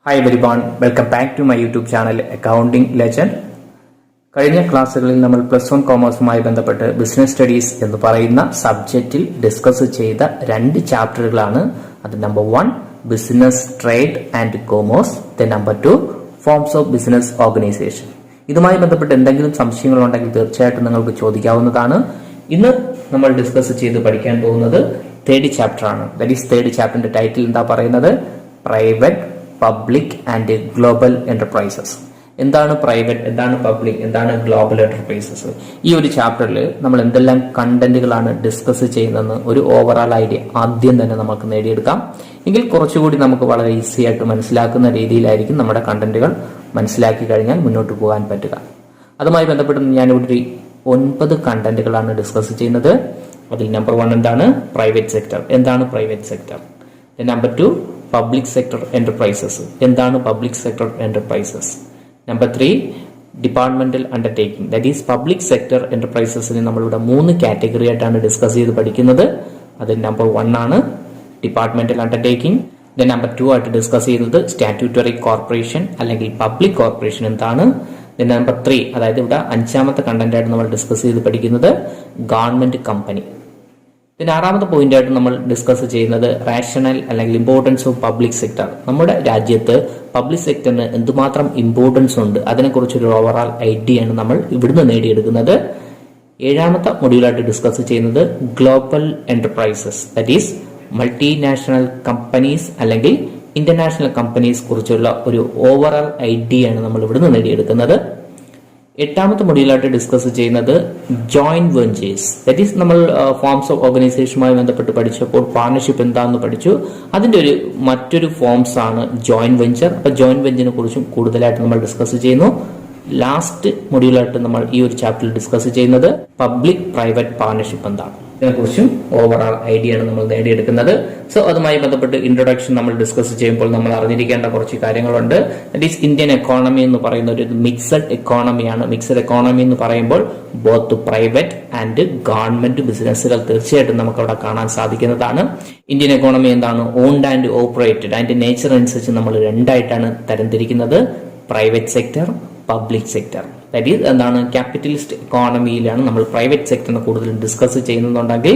Hi everyone, welcome back to my YouTube channel Accounting Legend. കഴിഞ്ഞ ക്ലാസ്സുകളിൽ നമ്മൾ plus one കോമേഴ്സുമായി ബന്ധപ്പെട്ട് ബിസിനസ് സ്റ്റഡീസ് എന്ന് പറയുന്ന സബ്ജക്റ്റിൽ ഡിസ്കസ് ചെയ്ത രണ്ട് ചാപ്റ്ററുകളാണ്. അത് number 1 business trade and commerce, number 2 forms of business organisation. ഇതുമായി ബന്ധപ്പെട്ട് എന്തെങ്കിലും സംശയങ്ങളുണ്ടെങ്കിൽ തീർച്ചയായിട്ടും നിങ്ങൾക്ക് ചോദിക്കാവുന്നതാണ്. ഇന്ന് നമ്മൾ ഡിസ്കസ് ചെയ്ത് പഠിക്കാൻ പോകുന്നത് തേർഡ് ചാപ്റ്റർ ആണ്. ദാറ്റ് ഈസ് തേർഡ് ചാപ്റ്ററിന്റെ ടൈറ്റിൽ എന്താ പറയുന്നത്? Private, public and global enterprises. എന്താണ് പ്രൈവറ്റ്, എന്താണ് പബ്ലിക്, എന്താണ് ഗ്ലോബൽ എന്റർപ്രൈസസ്? ഈ ഒരു ചാപ്റ്ററിൽ നമ്മൾ എന്തെല്ലാം കണ്ടന്റുകളാണ് ഡിസ്കസ് ചെയ്യുന്നതെന്ന് ഒരു ഓവറോൾ ഐഡിയ ആദ്യം തന്നെ നമുക്ക് നേടിയെടുക്കാം. എങ്കിൽ കുറച്ചുകൂടി നമുക്ക് വളരെ ഈസി ആയിട്ട് മനസ്സിലാക്കുന്ന രീതിയിലായിരിക്കും നമ്മുടെ കണ്ടന്റുകൾ മനസ്സിലാക്കി കഴിഞ്ഞാൽ മുന്നോട്ട് പോകാൻ പറ്റുക. അതുമായി ബന്ധപ്പെട്ട് ഞാനിവിടെ 9 കണ്ടന്റുകളാണ് ഡിസ്കസ് ചെയ്യുന്നത്. അതിൽ നമ്പർ 1 എന്താണ്? Private sector. എന്താണ് private sector? Number 2 public sector enterprises. എന്താണ് public sector enterprises? Number 3 departmental undertaking. That is public sector എന്റർപ്രൈസസിനെ നമ്മളിവിടെ 3 കാറ്റഗറി ആയിട്ടാണ് ഡിസ്കസ് ചെയ്ത് പഠിക്കുന്നത്. അത് നമ്പർ 1 ആണ് ഡിപ്പാർട്ട്മെന്റൽ അണ്ടർടേക്കിംഗ്. നമ്പർ 2 ആയിട്ട് ഡിസ്കസ് ചെയ്യുന്നത് സ്റ്റാറ്റ്യൂട്ടറി കോർപ്പറേഷൻ അല്ലെങ്കിൽ പബ്ലിക് കോർപ്പറേഷൻ എന്താണ്. നമ്പർ 3, അതായത് ഇവിടെ 5ാമത്തെ കണ്ടന്റ് ആയിട്ട് നമ്മൾ ഡിസ്കസ് ചെയ്ത് പഠിക്കുന്നത് ഗവൺമെന്റ് കമ്പനി. പിന്നെ 6ാമത്തെ പോയിന്റ് ആയിട്ട് നമ്മൾ ഡിസ്കസ് ചെയ്യുന്നത് റാഷണൽ അല്ലെങ്കിൽ ഇമ്പോർട്ടൻസ് ഓഫ് പബ്ലിക് സെക്ടർ. നമ്മുടെ രാജ്യത്ത് പബ്ലിക് സെക്ടറിന് എന്തുമാത്രം ഇമ്പോർട്ടൻസ് ഉണ്ട് അതിനെക്കുറിച്ചൊരു ഓവറോൾ ഐഡിയ ആണ് നമ്മൾ ഇവിടുന്ന് നേടിയെടുക്കുന്നത്. 7ാമത്തെ മൊഡ്യൂളായിട്ട് ഡിസ്കസ് ചെയ്യുന്നത് global enterprises, that is multinational companies അല്ലെങ്കിൽ ഇന്റർനാഷണൽ കമ്പനീസ് കുറിച്ചുള്ള ഒരു ഓവറോൾ ഐഡിയ ആണ് നമ്മൾ ഇവിടുന്ന് നേടിയെടുക്കുന്നത്. 8ാമത്തെ മൊഡ്യൂളായിട്ട് ഡിസ്കസ് ചെയ്യുന്നത് ജോയിന്റ് വെഞ്ചേഴ്സ്, ദാറ്റ് ഈസ് നമ്മൾ ഫോംസ് ഓഫ് ഓർഗനൈസേഷനുമായി ബന്ധപ്പെട്ട് പഠിച്ചപ്പോൾ പാർട്ണർഷിപ്പ് എന്താണെന്ന് പഠിച്ചു. അതിന്റെ മറ്റൊരു ഫോംസ് ആണ് ജോയിന്റ് വെഞ്ചർ. അപ്പൊ ജോയിന്റ് വെഞ്ചറിനെ കുറിച്ചും കൂടുതലായിട്ട് നമ്മൾ ഡിസ്കസ് ചെയ്യുന്നു. ലാസ്റ്റ് മൊഡ്യൂളായിട്ട് നമ്മൾ ഈ ഒരു ചാപ്റ്ററിൽ ഡിസ്കസ് ചെയ്യുന്നത് പബ്ലിക് പ്രൈവറ്റ് പാർട്ണർഷിപ്പ് എന്താണ്, ഇതിനെക്കുറിച്ചും ഓവറോൾ ഐഡിയ ആണ് നമ്മൾ നേടിയെടുക്കുന്നത്. സോ അതുമായി ബന്ധപ്പെട്ട് ഇൻട്രൊഡക്ഷൻ നമ്മൾ ഡിസ്കസ് ചെയ്യുമ്പോൾ നമ്മൾ അറിഞ്ഞിരിക്കേണ്ട കുറച്ച് കാര്യങ്ങളുണ്ട്. ദാറ്റ് ഈസ് ഇന്ത്യൻ എക്കോണമി എന്ന് പറയുന്ന ഒരു മിക്സഡ് എക്കോണമിയാണ്. മിക്സഡ് എക്കോണമി എന്ന് പറയുമ്പോൾ ബോത്ത് പ്രൈവറ്റ് ആൻഡ് ഗവൺമെന്റ് ബിസിനസ്സുകൾ തീർച്ചയായിട്ടും നമുക്ക് അവിടെ കാണാൻ സാധിക്കുന്നതാണ്. ഇന്ത്യൻ എക്കോണമി എന്താണ്? Owned and operated. അതിന്റെ നേച്ചർ അനുസരിച്ച് നമ്മൾ രണ്ടായിട്ടാണ് തരംതിരിക്കുന്നത്: private sector, public sector. That is എന്താണ്? ക്യാപിറ്റലിസ്റ്റ് എക്കോണമിയിലാണ് നമ്മൾ പ്രൈവറ്റ് സെക്ടറിനെ കൂടുതൽ ഡിസ്കസ് ചെയ്യുന്നുണ്ടെങ്കിൽ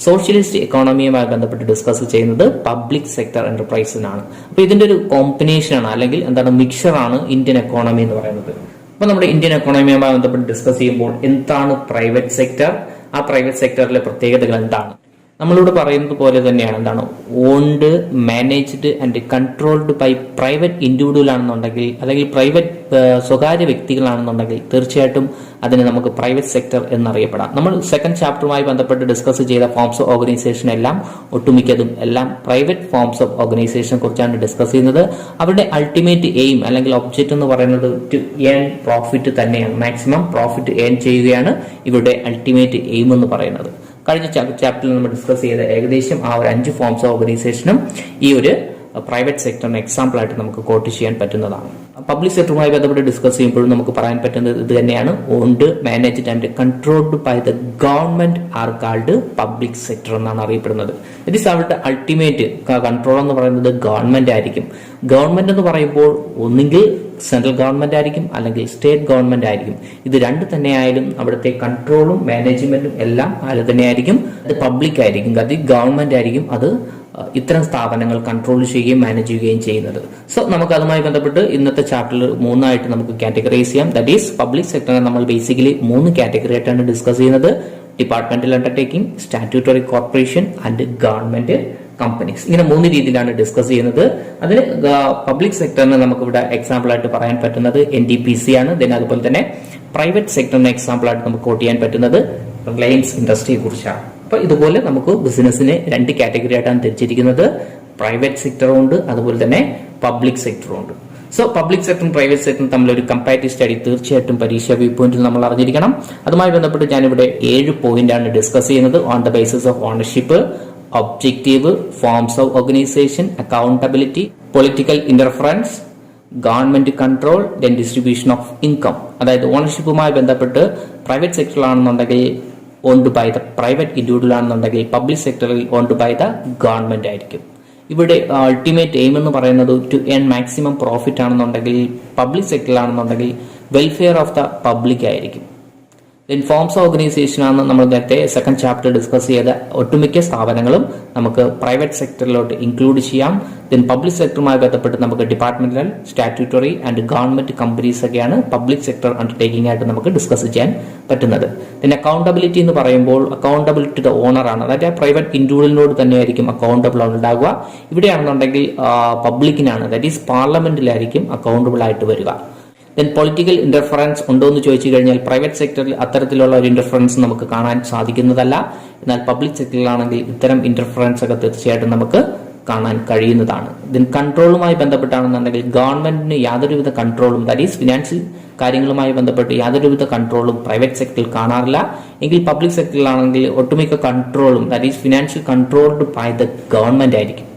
സോഷ്യലിസ്റ്റ് എക്കോണമിയുമായി ബന്ധപ്പെട്ട് ഡിസ്കസ് ചെയ്യുന്നത് പബ്ലിക് സെക്ടർ എന്റർപ്രൈസിനാണ്. അപ്പൊ ഇതിന്റെ ഒരു കോമ്പിനേഷൻ ആണ് അല്ലെങ്കിൽ എന്താണ് മിക്സർ ആണ് ഇന്ത്യൻ എക്കോണമി എന്ന് പറയുന്നത്. അപ്പൊ നമ്മുടെ ഇന്ത്യൻ എക്കോണമിയുമായി ബന്ധപ്പെട്ട് ഡിസ്കസ് ചെയ്യുമ്പോൾ എന്താണ് പ്രൈവറ്റ് സെക്ടർ, ആ പ്രൈവറ്റ് സെക്ടറിലെ പ്രത്യേകതകൾ എന്താണ്? നമ്മളിവിടെ പറയുന്നത് പോലെ തന്നെയാണ്. എന്താണ്? Owned, managed and controlled by private individual ആണെന്നുണ്ടെങ്കിൽ അല്ലെങ്കിൽ പ്രൈവറ്റ് സ്വകാര്യ വ്യക്തികളാണെന്നുണ്ടെങ്കിൽ തീർച്ചയായിട്ടും അതിനെ നമുക്ക് പ്രൈവറ്റ് സെക്ടർ എന്നറിയപ്പെടാം. നമ്മൾ സെക്കൻഡ് ചാപ്റ്ററുമായി ബന്ധപ്പെട്ട് ഡിസ്കസ് ചെയ്ത ഫോംസ് ഓഫ് ഓർഗനൈസേഷൻ എല്ലാം ഒട്ടുമിക്കതും എല്ലാം പ്രൈവറ്റ് ഫോംസ് ഓഫ് ഓർഗനൈസേഷനെ കുറിച്ചാണ് ഡിസ്കസ് ചെയ്യുന്നത്. അവരുടെ അൾട്ടിമേറ്റ് എയിം അല്ലെങ്കിൽ ഒബ്ജക്റ്റ് എന്ന് പറയുന്നത് ടു ഏൺ പ്രോഫിറ്റ് തന്നെയാണ്. മാക്സിമം പ്രോഫിറ്റ് ഏൺ ചെയ്യുകയാണ് ഇവരുടെ അൾട്ടിമേറ്റ് എയിം എന്ന് പറയുന്നത്. കഴിഞ്ഞ ചാപ്റ്ററിൽ നമ്മൾ ഡിസ്കസ് ചെയ്ത ഏകദേശം ആ ഒരു 5 ഫോംസ് ഓഫ് ഓർഗനൈസേഷനും ഈ ഒരു പ്രൈവറ്റ് സെക്ടറിന് എക്സാമ്പിൾ ആയിട്ട് നമുക്ക് കോട്ട് ചെയ്യാൻ പറ്റുന്നതാണ്. പബ്ലിക് സെക്ടറുമായി ബന്ധപ്പെട്ട് ഡിസ്കസ് ചെയ്യുമ്പോഴും നമുക്ക് പറയാൻ പറ്റുന്നത് ഇത് തന്നെയാണ്. Owned, managed and controlled by the government are called public sector എന്നാണ് അറിയപ്പെടുന്നത്. ഇറ്റ് ഈസ് അവരുടെ അൾട്ടിമേറ്റ് കൺട്രോൾ എന്ന് പറയുന്നത് ഗവൺമെന്റ് ആയിരിക്കും. ഗവൺമെന്റ് എന്ന് പറയുമ്പോൾ ഒന്നുകിൽ സെൻട്രൽ ഗവൺമെന്റ് ആയിരിക്കും അല്ലെങ്കിൽ സ്റ്റേറ്റ് ഗവൺമെന്റ് ആയിരിക്കും. ഇത് രണ്ട് തന്നെയായാലും അവിടുത്തെ കൺട്രോളും മാനേജ്മെന്റും എല്ലാം ആര് തന്നെയായിരിക്കും? അത് പബ്ലിക് ആയിരിക്കും. അത് ഗവൺമെന്റ് ആയിരിക്കും അത് ഇത്തരം സ്ഥാപനങ്ങൾ കൺട്രോൾ ചെയ്യുകയും മാനേജ് ചെയ്യുകയും ചെയ്യുന്നത്. സോ നമുക്ക് അതുമായി ബന്ധപ്പെട്ട് ഇന്നത്തെ ചാപ്റ്ററിൽ 3 ആയിട്ട് നമുക്ക് കാറ്റഗറൈസ് ചെയ്യാം. ദാറ്റ് ഈസ് പബ്ലിക് സെക്ടറിനെ നമ്മൾ ബേസിക്കലി 3 കാറ്റഗറി ആയിട്ടാണ് ഡിസ്കസ് ചെയ്യുന്നത്: departmental undertaking, statutory corporation and government companies. ഇങ്ങനെ 3 രീതിയിലാണ് ഡിസ്കസ് ചെയ്യുന്നത്. അതിൽ പബ്ലിക് സെക്ടറിന് നമുക്ക് ഇവിടെ എക്സാമ്പിൾ ആയിട്ട് പറയാൻ പറ്റുന്നത് NTPC ആണ്. അതുപോലെ തന്നെ പ്രൈവറ്റ് സെക്ടറിന് എക്സാമ്പിൾ ആയിട്ട് നമുക്ക് കോട്ട് ചെയ്യാൻ പറ്റുന്നത് റിലയൻസ് ഇൻഡസ്ട്രിയെ കുറിച്ചാണ്. അപ്പൊ ഇതുപോലെ നമുക്ക് ബിസിനസിനെ 2 കാറ്റഗറി ആയിട്ടാണ് തിരിച്ചിരിക്കുന്നത്: പ്രൈവറ്റ് സെക്ടറും ഉണ്ട്, അതുപോലെ തന്നെ പബ്ലിക് സെക്ടറും ഉണ്ട്. സോ പബ്ലിക് സെക്ടറും പ്രൈവറ്റ് സെക്ടറും തമ്മിൽ ഒരു കമ്പാരിറ്റീവ് സ്റ്റഡി തീർച്ചയായിട്ടും പരീക്ഷ വ്യൂ പോയിന്റിൽ നമ്മൾ അറിഞ്ഞിരിക്കണം. അതുമായി ബന്ധപ്പെട്ട് ഞാനിവിടെ 7 പോയിന്റാണ് ഡിസ്കസ് ചെയ്യുന്നത്: on the basis of ownership, objective, forms of organisation, accountability, political interference, government control, distribution of income. അതായത് ഓണർഷിപ്പുമായി ബന്ധപ്പെട്ട് പ്രൈവറ്റ് സെക്ടറിലാണെന്നുണ്ടെങ്കിൽ owned by the private individual ആണെന്നുണ്ടെങ്കിൽ പബ്ലിക് സെക്ടറിൽ ഓൺഡ് ബൈ ദ ഗവൺമെന്റ് ആയിരിക്കും. ഇവിടെ അൾട്ടിമേറ്റ് എയിം എന്ന് പറയുന്നത് ടു ഏൺ മാക്സിമം പ്രോഫിറ്റ് ആണെന്നുണ്ടെങ്കിൽ, പബ്ലിക് സെക്ടറിലാണെന്നുണ്ടെങ്കിൽ വെൽഫെയർ ഓഫ് ദ പബ്ലിക് ആയിരിക്കും. ദെൻ ഫോംസ് ഓർഗനൈസേഷൻ ആണ് നമ്മൾ നേരത്തെ സെക്കൻഡ് ചാപ്റ്റർ ഡിസ്കസ് ചെയ്ത ഒട്ടുമിക്ക സ്ഥാപനങ്ങളും നമുക്ക് പ്രൈവറ്റ് സെക്ടറിലോട്ട് ഇൻക്ലൂഡ് ചെയ്യാം. ദെൻ പബ്ലിക് സെക്ടറുമായി ബന്ധപ്പെട്ട് നമുക്ക് departmental, statutory and government companies ഒക്കെയാണ് പബ്ലിക് സെക്ടർ അണ്ടർടേക്കിംഗ് ആയിട്ട് നമുക്ക് ഡിസ്കസ് ചെയ്യാൻ പറ്റുന്നത്. ദെൻ അക്കൗണ്ടബിലിറ്റി എന്ന് പറയുമ്പോൾ അക്കൗണ്ടബിലിറ്റി ടു ദ ഓണർ ആണ്, അതായത് പ്രൈവറ്റ് ഇൻഡിവിജ്വലിനോട് തന്നെയായിരിക്കും അക്കൗണ്ടബിൾ ഉണ്ടാകുക. ഇവിടെയാണെന്നുണ്ടെങ്കിൽ പബ്ലിക്കിനാണ്, ദാറ്റ് ഈസ് പാർലമെന്റിലായിരിക്കും അക്കൗണ്ടബിൾ ആയിട്ട് വരിക. ദെൻ പൊളിറ്റിക്കൽ ഇന്റർഫറൻസ് ഉണ്ടോ എന്ന് ചോദിച്ചു കഴിഞ്ഞാൽ പ്രൈവറ്റ് സെക്ടറിൽ അത്തരത്തിലുള്ള ഒരു ഇന്റർഫറൻസ് നമുക്ക് കാണാൻ സാധിക്കുന്നതല്ല. എന്നാൽ പബ്ലിക് സെക്ടറിലാണെങ്കിൽ ഇത്തരം ഇന്റർഫറൻസ് ഒക്കെ തീർച്ചയായിട്ടും നമുക്ക് കാണാൻ കഴിയുന്നതാണ്. ദെൻ കൺട്രോളുമായി ബന്ധപ്പെട്ടാണെന്നുണ്ടെങ്കിൽ ഗവൺമെന്റിന് യാതൊരുവിധ കൺട്രോളും, ദാറ്റ് ഈസ് ഫിനാൻഷ്യൽ കാര്യങ്ങളുമായി ബന്ധപ്പെട്ട് യാതൊരുവിധ കൺട്രോളും പ്രൈവറ്റ് സെക്ടറിൽ കാണാറില്ല. എങ്കിൽ പബ്ലിക് സെക്ടറിലാണെങ്കിൽ ഒട്ടുമിക്ക കൺട്രോളും, that is financial controlled by the government ആയിരിക്കും.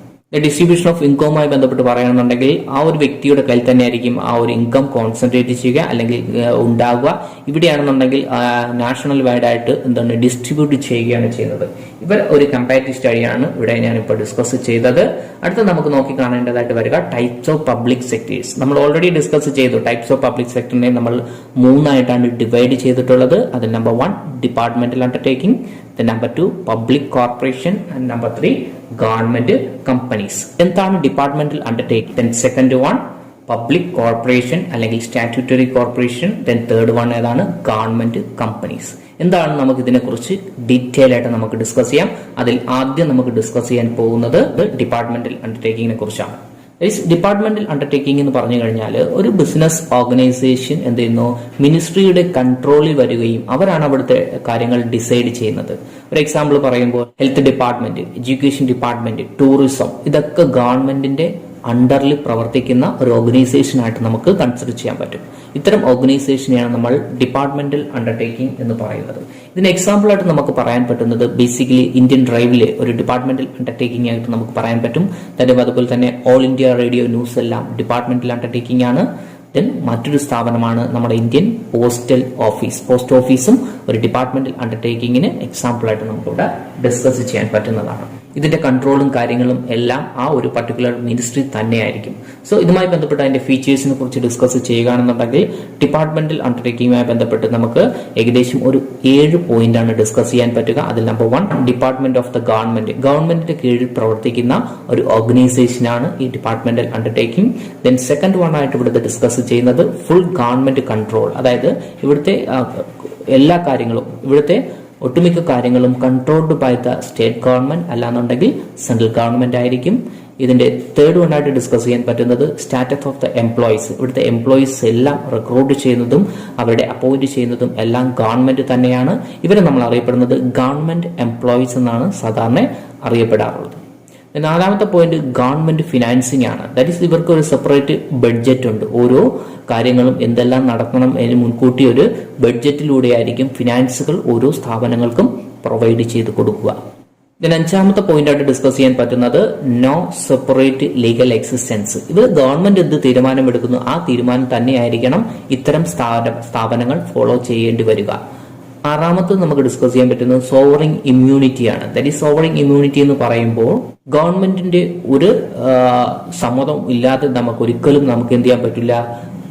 ഡിസ്ട്രിബ്യൂഷൻ ഓഫ് ഇൻകവുമായി ബന്ധപ്പെട്ട് പറയുകയാണെന്നുണ്ടെങ്കിൽ ആ ഒരു വ്യക്തിയുടെ കയ്യിൽ തന്നെയായിരിക്കും ആ ഒരു ഇൻകം കോൺസെൻട്രേറ്റ് ചെയ്യുക അല്ലെങ്കിൽ ഉണ്ടാകുക. ഇവിടെയാണെന്നുണ്ടെങ്കിൽ നാഷണൽ വൈഡ് ആയിട്ട് എന്താണ് ഡിസ്ട്രിബ്യൂട്ട് ചെയ്യുകയാണ് ചെയ്യുന്നത്. ഇവർ ഒരു കമ്പാരിറ്റീവ് സ്റ്റഡിയാണ് ഇവിടെ ഞാനിപ്പോൾ ഡിസ്കസ് ചെയ്തത്. അടുത്ത നമുക്ക് നോക്കി കാണേണ്ടതായിട്ട് വരിക ടൈപ്സ് ഓഫ് പബ്ലിക് സെക്ടേഴ്സ്. നമ്മൾ ഓൾറെഡി ഡിസ്കസ് ചെയ്തു. ടൈപ്സ് ഓഫ് പബ്ലിക് സെക്ടറിനെ നമ്മൾ 3 ആയിട്ടാണ് ഡിവൈഡ് ചെയ്തിട്ടുള്ളത്. അത് number 1 departmental undertaking, number 2 public corporation and number 3 government companies. എന്താണ് departmental undertaking? Then second one public corporation അല്ലെങ്കിൽ statutory corporation. Then third one ഏതാണ്? Government companies. എന്താണ് നമുക്ക് ഇതിനെക്കുറിച്ച് ഡീറ്റെയിൽ ആയിട്ട് നമുക്ക് ഡിസ്കസ് ചെയ്യാം. അതിൽ ആദ്യം നമുക്ക് ഡിസ്കസ് ചെയ്യാൻ പോകുന്നത് ഡിപ്പാർട്ട്മെന്റൽ അണ്ടർടേക്കിങ്ങിനെ കുറിച്ചാണ്. ഡിപ്പാർട്ട്മെന്റൽ അണ്ടർടേക്കിംഗ് എന്ന് പറഞ്ഞു കഴിഞ്ഞാൽ ഒരു ബിസിനസ് ഓർഗനൈസേഷൻ എന്ത് ചെയ്യുന്നു, മിനിസ്ട്രിയുടെ കൺട്രോളിൽ വരികയും അവരാണ് അവിടുത്തെ കാര്യങ്ങൾ ഡിസൈഡ് ചെയ്യുന്നത്. ഒരു എക്സാമ്പിൾ പറയുമ്പോൾ health department, education department, tourism, ഇതൊക്കെ ഗവൺമെന്റിന്റെ അണ്ടറിൽ പ്രവർത്തിക്കുന്ന ഒരു ഓർഗനൈസേഷൻ ആയിട്ട് നമുക്ക് കൺസിഡർ ചെയ്യാൻ പറ്റും. ഇത്തരം ഓർഗനൈസേഷനെയാണ് നമ്മൾ ഡിപ്പാർട്ട്മെന്റൽ അണ്ടർടേക്കിംഗ് എന്ന് പറയുന്നത്. ഇതിന് എക്സാമ്പിൾ ആയിട്ട് നമുക്ക് പറയാൻ പറ്റുന്നത് ബേസിക്കലി ഇന്ത്യൻ റെയിൽവേ ഒരു ഡിപ്പാർട്ട്മെന്റൽ അണ്ടർടേക്കിംഗ് ആയിട്ട് നമുക്ക് പറയാൻ പറ്റും. അതുപോലെ തന്നെ ഓൾ ഇന്ത്യ റേഡിയോ ന്യൂസ് എല്ലാം ഡിപ്പാർട്ട്മെന്റൽ അണ്ടർടേക്കിംഗ് ആണ്. ദെൻ മറ്റൊരു സ്ഥാപനമാണ് നമ്മുടെ ഇന്ത്യൻ പോസ്റ്റൽ ഓഫീസ്. പോസ്റ്റ് ഓഫീസും ഒരു ഡിപ്പാർട്ട്മെന്റൽ അണ്ടർടേക്കിങ്ങിന് എക്സാമ്പിൾ ആയിട്ട് നമുക്കിവിടെ ഡിസ്കസ് ചെയ്യാൻ പറ്റുന്നതാണ്. ഇതിന്റെ കൺട്രോളും കാര്യങ്ങളും എല്ലാം ആ ഒരു പർട്ടിക്കുലർ മിനിസ്ട്രി തന്നെയായിരിക്കും. സോ ഇതുമായി ബന്ധപ്പെട്ട് അതിന്റെ ഫീച്ചേഴ്സിനെ കുറിച്ച് ഡിസ്കസ് ചെയ്യുകയാണെന്നുണ്ടെങ്കിൽ ഡിപ്പാർട്ട്മെന്റൽ അണ്ടർടേക്കിങ്ങുമായി ബന്ധപ്പെട്ട് നമുക്ക് ഏകദേശം ഒരു 7 പോയിന്റാണ് ഡിസ്കസ് ചെയ്യാൻ പറ്റുക. അതിൽ number 1 department of the government, ഗവൺമെന്റിന്റെ കീഴിൽ പ്രവർത്തിക്കുന്ന ഒരു ഓർഗനൈസേഷനാണ് ഈ departmental undertaking. Then second one ആയിട്ട് ഇവിടുത്തെ ഡിസ്കസ് ചെയ്യുന്നത് ഫുൾ ഗവൺമെന്റ് കൺട്രോൾ, അതായത് ഇവിടുത്തെ എല്ലാ കാര്യങ്ങളും, ഇവിടുത്തെ ഒട്ടുമിക്ക കാര്യങ്ങളും controlled by the state government, അല്ലാന്നുണ്ടെങ്കിൽ സെൻട്രൽ ഗവൺമെന്റ് ആയിരിക്കും. ഇതിന്റെ തേർഡ് വൺ ആയിട്ട് ഡിസ്കസ് ചെയ്യാൻ പറ്റുന്നത് സ്റ്റാറ്റസ് ഓഫ് ദ എംപ്ലോയീസ്. ഇവിടുത്തെ എംപ്ലോയീസ് എല്ലാം റിക്രൂട്ട് ചെയ്യുന്നതും അവരുടെ അപ്പോയിന്റ് ചെയ്യുന്നതും എല്ലാം ഗവൺമെന്റ് തന്നെയാണ്. ഇവരെ നമ്മൾ അറിയപ്പെടുന്നത് ഗവൺമെന്റ് എംപ്ലോയീസ് എന്നാണ് സാധാരണ അറിയപ്പെടാറുള്ളത്. നാലാമത്തെ പോയിന്റ് ഗവൺമെന്റ് ഫിനാൻസിങ് ആണ്. ദാറ്റ് ഈസ് ഇവർക്ക് ഒരു സെപ്പറേറ്റ് ബഡ്ജറ്റ് ഉണ്ട്. ഓരോ കാര്യങ്ങളും എന്തെല്ലാം നടക്കണം എന്ന് മുൻകൂട്ടി ഒരു ബഡ്ജറ്റിലൂടെ ആയിരിക്കും ഫിനാൻസുകൾ ഓരോ സ്ഥാപനങ്ങൾക്കും പ്രൊവൈഡ് ചെയ്ത് കൊടുക്കുക. ഇതിന് 5ാമത്തെ പോയിന്റ് ആയിട്ട് ഡിസ്കസ് ചെയ്യാൻ പറ്റുന്നത് നോ സെപ്പറേറ്റ് ലീഗൽ എക്സിസ്റ്റൻസ്. ഇത് ഗവൺമെന്റ് എന്ത് തീരുമാനമെടുക്കുന്നു ആ തീരുമാനം തന്നെയായിരിക്കണം ഇത്തരം സ്ഥാപനങ്ങൾ ഫോളോ ചെയ്യേണ്ടി വരിക. 6ാമത്തത് നമുക്ക് ഡിസ്കസ് ചെയ്യാൻ പറ്റുന്നത് സോവറിൻ ഇമ്മ്യൂണിറ്റി ആണ്. ദാറ്റ് ഈസ് സോവറിൻ ഇമ്മ്യൂണിറ്റി എന്ന് പറയുമ്പോൾ ഗവൺമെന്റിന്റെ ഒരു സമ്മതം ഇല്ലാതെ നമുക്ക് ഒരിക്കലും നമുക്ക് എന്ത് ചെയ്യാൻ പറ്റില്ല,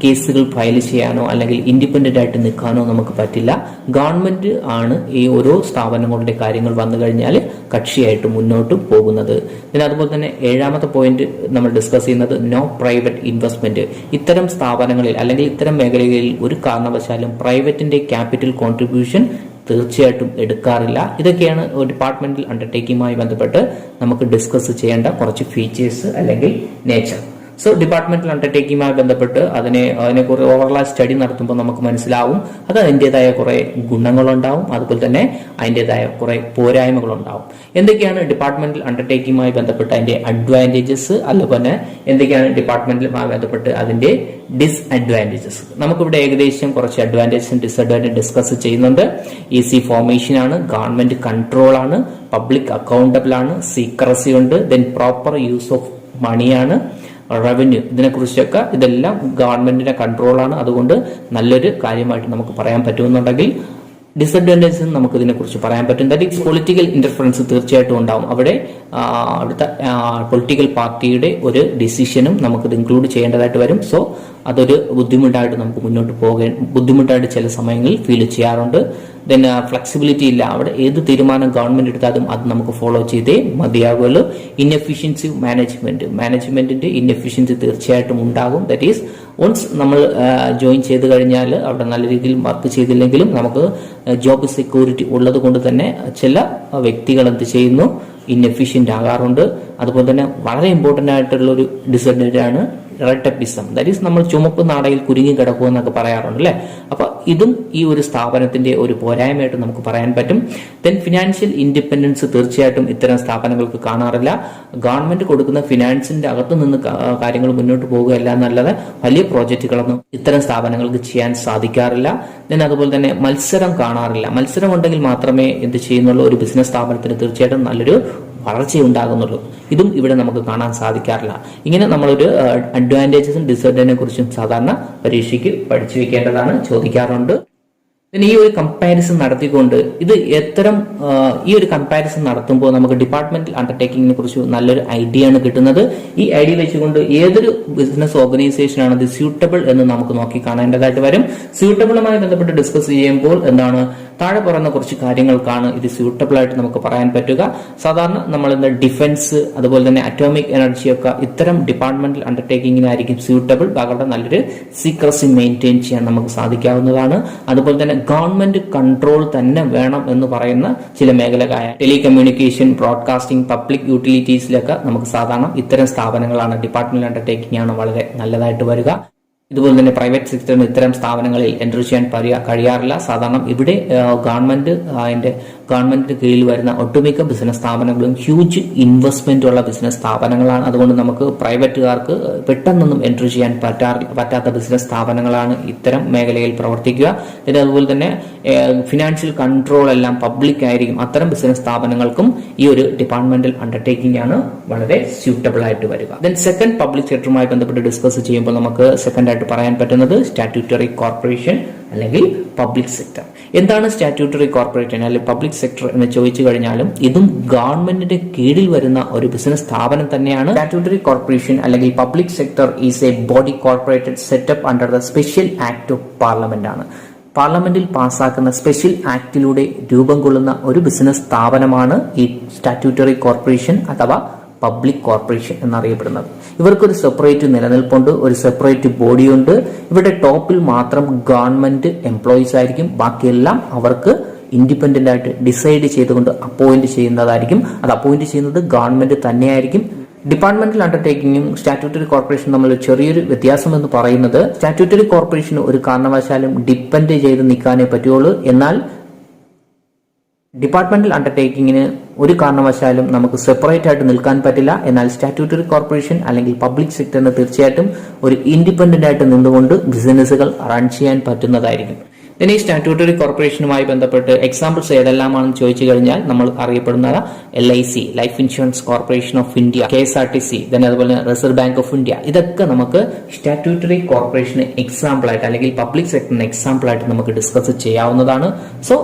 കേസുകൾ ഫയൽ ചെയ്യാനോ അല്ലെങ്കിൽ ഇൻഡിപെൻഡന്റ് ആയിട്ട് നിൽക്കാനോ നമുക്ക് പറ്റില്ല. ഗവൺമെന്റ് ആണ് ഈ ഓരോ സ്ഥാപനങ്ങളുടെ കാര്യങ്ങൾ വന്നു കഴിഞ്ഞാൽ കക്ഷിയായിട്ട് മുന്നോട്ട് പോകുന്നത്. പിന്നെ അതുപോലെ തന്നെ 7ാമത്തെ പോയിന്റ് നമ്മൾ ഡിസ്കസ് ചെയ്യുന്നത് നോ പ്രൈവറ്റ് ഇൻവെസ്റ്റ്മെന്റ്. ഇത്തരം സ്ഥാപനങ്ങളിൽ അല്ലെങ്കിൽ ഇത്തരം മേഖലകളിൽ ഒരു കാരണവശാലും പ്രൈവറ്റിന്റെ ക്യാപിറ്റൽ കോൺട്രിബ്യൂഷൻ തീർച്ചയായിട്ടും എടുക്കാറില്ല. ഇതൊക്കെയാണ് ഒരു ഡിപ്പാർട്ട്മെന്റൽ അണ്ടർടേക്കിങ്ങുമായി ബന്ധപ്പെട്ട് നമുക്ക് ഡിസ്കസ് ചെയ്യേണ്ട കുറച്ച് ഫീച്ചേഴ്സ് അല്ലെങ്കിൽ നേച്ചർ. സോ ഡിപ്പാർട്ട്മെന്റൽ അണ്ടർടേക്കിങ്ങുമായി ബന്ധപ്പെട്ട് അതിനെക്കുറിച്ച് ഓവറോൾ സ്റ്റഡി നടത്തുമ്പോൾ നമുക്ക് മനസ്സിലാവും അത് അതിൻ്റെതായ കുറെ ഗുണങ്ങളുണ്ടാവും, അതുപോലെ തന്നെ അതിൻ്റെതായ കുറെ പോരായ്മകളുണ്ടാവും. എന്തൊക്കെയാണ് ഡിപ്പാർട്ട്മെന്റൽ അണ്ടർടേക്കിങ്ങുമായി ബന്ധപ്പെട്ട് അതിന്റെ അഡ്വാൻറ്റേജസ്, അതുപോലെ എന്തൊക്കെയാണ് ഡിപ്പാർട്ട്മെന്റലുമായി ബന്ധപ്പെട്ട് അതിന്റെ ഡിസ്അഡ്വാൻറ്റേജസ്. നമുക്കിവിടെ ഏകദേശം കുറച്ച് അഡ്വാൻറ്റേജസും ഡിസ്അഡ്വാൻറ്റേജ് ഡിസ്കസ് ചെയ്യുന്നുണ്ട്. ഈസി ഫോർമേഷൻ ആണ്, ഗവൺമെന്റ് കൺട്രോൾ ആണ്, പബ്ലിക് അക്കൗണ്ടബിൾ ആണ്, സീക്രസി ഉണ്ട്, ദെൻ പ്രോപ്പർ യൂസ് ഓഫ് മണിയാണ്, റവന്യൂ, ഇതിനെക്കുറിച്ചൊക്കെ ഇതെല്ലാം ഗവൺമെന്റിന്റെ കൺട്രോളാണ്. അതുകൊണ്ട് നല്ലൊരു കാര്യമായിട്ട് നമുക്ക് പറയാൻ പറ്റുമെന്നുണ്ടെങ്കിൽ ഡിസഡ്വാൻറ്റേജസ് നമുക്ക് ഇതിനെക്കുറിച്ച് പറയാൻ പറ്റും. ദാറ്റ് ഈസ് പൊളിറ്റിക്കൽ ഇന്റർഫറൻസ് തീർച്ചയായിട്ടും ഉണ്ടാവും. അവിടുത്തെ പൊളിറ്റിക്കൽ പാർട്ടിയുടെ ഒരു ഡിസിഷനും നമുക്കിത് ഇൻക്ലൂഡ് ചെയ്യേണ്ടതായിട്ട് വരും. സോ അതൊരു ബുദ്ധിമുട്ടായിട്ട് നമുക്ക് ബുദ്ധിമുട്ടായിട്ട് ചില സമയങ്ങളിൽ ഫീൽ ചെയ്യാറുണ്ട്. ദെൻ ഫ്ലെക്സിബിലിറ്റി ഇല്ല. അവിടെ ഏത് തീരുമാനം ഗവൺമെന്റ് എടുത്താലും അത് നമുക്ക് ഫോളോ ചെയ്തേ മതിയാകുള്ളൂ. ഇൻഎഫിഷ്യൻസി മാനേജ്മെന്റിന്റെ ഇൻഎഫിഷ്യൻസി തീർച്ചയായിട്ടും ഉണ്ടാകും. ദാറ്റ് ഈസ് വൺസ് നമ്മൾ ജോയിൻ ചെയ്ത് കഴിഞ്ഞാൽ അവിടെ നല്ല രീതിയിൽ വർക്ക് ചെയ്തില്ലെങ്കിലും നമുക്ക് ജോബ് സെക്യൂരിറ്റി ഉള്ളത് കൊണ്ട് തന്നെ ചില വ്യക്തികൾ എന്ത് ചെയ്യുന്നു, ഇൻഎഫിഷ്യന്റ് ആകാറുണ്ട്. അതുപോലെ തന്നെ വളരെ ഇമ്പോർട്ടന്റ് ആയിട്ടുള്ള ഒരു ഡിസഡ്വാൻറ്റേജ് ആണ് റെറ്റപ്പിസം. ദാറ്റ് ഈസ് നമ്മൾ ചുമപ്പ് നാടയിൽ കുരുങ്ങി കിടക്കുക എന്നൊക്കെ പറയാറുണ്ട് അല്ലെ. അപ്പൊ ഇതും ഈ ഒരു സ്ഥാപനത്തിന്റെ ഒരു പോരായ്മയായിട്ട് നമുക്ക് പറയാൻ പറ്റും. ദെൻ ഫിനാൻഷ്യൽ ഇൻഡിപെൻഡൻസ് തീർച്ചയായിട്ടും ഇത്തരം സ്ഥാപനങ്ങൾക്ക് കാണാറില്ല. ഗവൺമെന്റ് കൊടുക്കുന്ന ഫിനാൻസിന്റെ അകത്തു നിന്ന് കാര്യങ്ങൾ മുന്നോട്ട് പോകുകയല്ല എന്നല്ലാതെ വലിയ പ്രോജക്റ്റുകളൊന്നും ഇത്തരം സ്ഥാപനങ്ങൾക്ക് ചെയ്യാൻ സാധിക്കാറില്ല. ദെൻ അതുപോലെ തന്നെ മത്സരം കാണാറില്ല. മത്സരം ഉണ്ടെങ്കിൽ മാത്രമേ എന്ത് ചെയ്യുന്നുള്ളൂ, ഒരു ബിസിനസ് സ്ഥാപനത്തിന് തീർച്ചയായിട്ടും നല്ലൊരു വളർച്ചയുണ്ടാകുന്നുള്ളൂ. ഇതും ഇവിടെ നമുക്ക് കാണാൻ സാധിക്കാറില്ല. ഇങ്ങനെ നമ്മളൊരു അഡ്വാൻറ്റേജസും ഡിസഡ്വാൻറ്റേജിനെ കുറിച്ചും സാധാരണ പരീക്ഷയ്ക്ക് പഠിച്ചു വെക്കേണ്ടതാണ്, ചോദിക്കാറുണ്ട്. ഈ ഒരു കമ്പാരിസൺ നടത്തിക്കൊണ്ട് ഈ ഒരു കമ്പാരിസൺ നടത്തുമ്പോൾ നമുക്ക് ഡിപ്പാർട്ട്മെന്റൽ അണ്ടർടേക്കിങ്ങിനെ കുറിച്ച് നല്ലൊരു ഐഡിയ ആണ് കിട്ടുന്നത്. ഈ ഐഡിയ വെച്ചുകൊണ്ട് ഏതൊരു ബിസിനസ് ഓർഗനൈസേഷൻ ആണ് ഇത് സ്യൂട്ടബിൾ എന്ന് നമുക്ക് നോക്കി കാണേണ്ടതായിട്ട് വരും. സ്യൂട്ടബിളുമായി ബന്ധപ്പെട്ട് ഡിസ്കസ് ചെയ്യുമ്പോൾ എന്താണ്, താഴെ പറയുന്ന കുറച്ച് കാര്യങ്ങൾക്കാണ് ഇത് സ്യൂട്ടബിൾ ആയിട്ട് നമുക്ക് പറയാൻ പറ്റുക. സാധാരണ നമ്മൾ ഡിഫൻസ് അതുപോലെ തന്നെ അറ്റോമിക് എനർജിയൊക്കെ ഇത്തരം ഡിപ്പാർട്ട്മെന്റൽ അണ്ടർടേക്കിങ്ങിനായിരിക്കും സ്യൂട്ടബിൾ. അവരുടെ നല്ലൊരു സീക്രസി മെയിൻറ്റെയിൻ ചെയ്യാൻ നമുക്ക് സാധിക്കാവുന്നതാണ്. അതുപോലെ തന്നെ ഗവൺമെന്റ് കൺട്രോൾ തന്നെ വേണം എന്ന് പറയുന്ന ചില മേഖലകളായ ടെലികമ്മ്യൂണിക്കേഷൻ, ബ്രോഡ്കാസ്റ്റിംഗ്, പബ്ലിക് യൂട്ടിലിറ്റീസിലൊക്കെ നമുക്ക് സാധാരണ ഇത്തരം സ്ഥാപനങ്ങളാണ്, ഡിപ്പാർട്ട്മെന്റൽ അണ്ടർടേക്കിംഗ് ആണ് വളരെ നല്ലതായിട്ട് വരിക. ഇതുപോലെ തന്നെ പ്രൈവറ്റ് സെക്ടറിന് ഇത്തരം സ്ഥാപനങ്ങളിൽ എൻട്രി ചെയ്യാൻ കഴിയാറില്ല. സാധാരണ ഇവിടെ ഗവൺമെന്റിന്റെ കീഴിൽ വരുന്ന ഒട്ടുമിക്ക ബിസിനസ് സ്ഥാപനങ്ങളും ഹ്യൂജ് ഇൻവെസ്റ്റ്മെന്റ് ഉള്ള ബിസിനസ് സ്ഥാപനങ്ങളാണ്. അതുകൊണ്ട് നമുക്ക് പ്രൈവറ്റുകാർക്ക് പെട്ടെന്നൊന്നും എൻട്രി ചെയ്യാൻ പറ്റാത്ത ബിസിനസ് സ്ഥാപനങ്ങളാണ് ഇത്തരം മേഖലയിൽ പ്രവർത്തിക്കുക. പിന്നെ അതുപോലെ തന്നെ ഫിനാൻഷ്യൽ കൺട്രോൾ എല്ലാം പബ്ലിക് ആയിരിക്കും. അത്തരം ബിസിനസ് സ്ഥാപനങ്ങൾക്കും ഈ ഒരു ഡിപ്പാർട്ട്മെന്റൽ അണ്ടർടേക്കിംഗ് ആണ് വളരെ സ്യൂട്ടബിൾ ആയിട്ട് വരിക. ദെൻ സെക്കൻഡ്, പബ്ലിക് സെക്ടറുമായി ബന്ധപ്പെട്ട് ഡിസ്കസ് ചെയ്യുമ്പോൾ നമുക്ക് സെക്കൻഡ് ആയിട്ട് പറയാൻ പറ്റുന്നത് സ്റ്റാറ്റ്യൂട്ടറി കോർപ്പറേഷൻ അല്ലെങ്കിൽ പബ്ലിക് സെക്ടർ. എന്താണ് സ്റ്റാറ്റ്യൂട്ടറി കോർപ്പറേഷൻ അല്ലെങ്കിൽ പബ്ലിക് സെക്ടർ എന്ന് ചോദിച്ചു കഴിഞ്ഞാലും ഇതും ഗവൺമെന്റിന്റെ കീഴിൽ വരുന്ന ഒരു ബിസിനസ് സ്ഥാപനം തന്നെയാണ്. സ്റ്റാറ്റ്യൂട്ടറി കോർപ്പറേഷൻ അല്ലെങ്കിൽ public sector is a body corporated setup under the special act of parliament ആണ്. പാർലമെന്റിൽ പാസ്സാക്കുന്ന സ്പെഷ്യൽ ആക്ടിലൂടെ രൂപം കൊള്ളുന്ന ഒരു ബിസിനസ് സ്ഥാപനമാണ് ഈ സ്റ്റാറ്റ്യൂട്ടറി കോർപ്പറേഷൻ അഥവാ പബ്ലിക് കോർപ്പറേഷൻ എന്നറിയപ്പെടുന്നത്. ഇവർക്കൊരു സെപ്പറേറ്റ് നിലനിൽപ്പുണ്ട്, ഒരു സെപ്പറേറ്റ് ബോഡിയുണ്ട്. ഇവിടെ ടോപ്പിൽ മാത്രം ഗവൺമെന്റ് എംപ്ലോയീസ് ആയിരിക്കും, ബാക്കിയെല്ലാം അവർക്ക് ഇൻഡിപെൻഡന്റ് ആയിട്ട് ഡിസൈഡ് ചെയ്തുകൊണ്ട് അപ്പോയിന്റ് ചെയ്യുന്നതായിരിക്കും. അത് അപ്പോയിന്റ് ചെയ്യുന്നത് ഗവൺമെന്റ് തന്നെയായിരിക്കും. ഡിപ്പാർട്ട്മെന്റൽ അണ്ടർടേക്കിംഗും സ്റ്റാറ്റ്യൂട്ടറി കോർപ്പറേഷൻ തമ്മിൽ ചെറിയൊരു വ്യത്യാസം എന്ന് പറയുന്നത് സ്റ്റാറ്റ്യൂട്ടറി കോർപ്പറേഷന് ഒരു കാരണവശാലും ഡിപ്പെൻഡ് ചെയ്ത് നിൽക്കാനേ പറ്റുള്ളൂ. എന്നാൽ ഡിപ്പാർട്ട്മെന്റൽ അണ്ടർടേക്കിങ്ങിന് ഒരു കാരണവശാലും നമുക്ക് സെപ്പറേറ്റ് ആയിട്ട് നിൽക്കാൻ പറ്റില്ല. എന്നാൽ സ്റ്റാറ്റ്യൂട്ടറി കോർപ്പറേഷൻ അല്ലെങ്കിൽ പബ്ലിക് സെക്ടറിന് തീർച്ചയായിട്ടും ഒരു ഇൻഡിപെൻഡന്റ് ആയിട്ട് നിന്നുകൊണ്ട് ബിസിനസ്സുകൾ റൺ ചെയ്യാൻ പറ്റുന്നതായിരിക്കും. ഇനി സ്റ്റാറ്റ്യൂട്ടറി കോർപ്പറേഷനുമായി ബന്ധപ്പെട്ട് എക്സാമ്പിൾസ് ഏതെല്ലാമാണെന്ന് ചോദിച്ചു കഴിഞ്ഞാൽ നമ്മൾ അറിയപ്പെടുന്ന LIC, life insurance corporation of India, KSRTC, അതുപോലെ റിസർവ് ബാങ്ക് ഓഫ് ഇന്ത്യ, ഇതൊക്കെ നമുക്ക് സ്റ്റാറ്റ്യൂട്ടറി കോർപ്പറേഷന് എക്സാമ്പിൾ ആയിട്ട് അല്ലെങ്കിൽ പബ്ലിക് സെക്ടറിന് എക്സാമ്പിൾ ആയിട്ട് നമുക്ക് ഡിസ്കസ് ചെയ്യാവുന്നതാണ്. സോ